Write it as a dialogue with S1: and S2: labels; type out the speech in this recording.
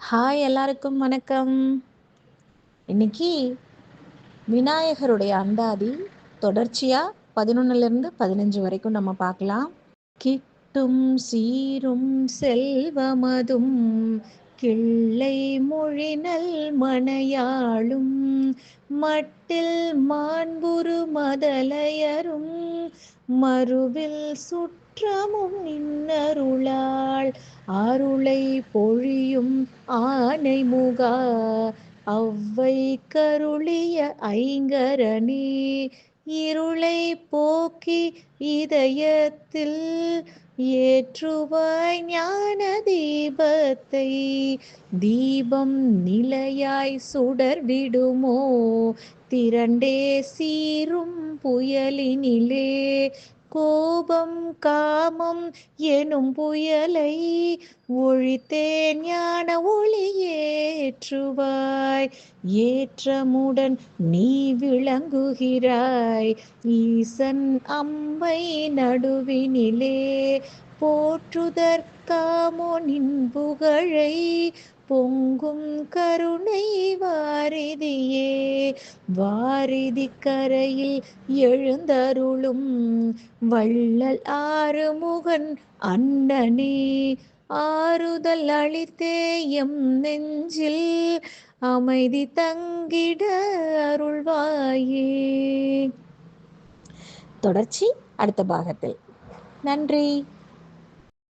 S1: Hi எல்லாருக்கும் வணக்கம். இன்னைக்கு விநாயகருடைய அந்தாதி தொடர்ச்சியா 11லிருந்து 15 வரைக்கும் நம்ம பார்க்கலாம். கிட்டும் சீரும் செல்வமதும் கிள்ளை மொழிநல் மனையாளும் மட்டில் மாண்புரு மதலையரும் மறுவில் சுற்றமும் நின்னருளாள் அருளை பொழியும் ஆனைமுகா அவ்வை கருளிய ஐங்கரனே இருளை போக்கி இதயத்தில் ஏற்றுவாய் ஞான தீபத்தை தீபம் நிலையாய் சுடர் விடுமோ திரண்டே சீரும் புயலினிலே கோபம் காமம் எனும் புயலை ஒழித்தே ஞான ஒளியேற்றுவாய் ஏற்றமுடன் நீ விளங்குகிறாய் ஈசன் அம்மை நடுவினிலே போற்றுதற்காமோ நின் புகழை பொங்கும் கருணை வாரிதியே வாரிதி கரையில் எழுந்தருளும் வள்ளல் ஆறுமுகன் அண்ணனே ஆறுதல் அளித்தேயம் நெஞ்சில் அமைதி தங்கிட அருள்வாயே. தொடர்ச்சி அடுத்த பாகத்தில். நன்றி.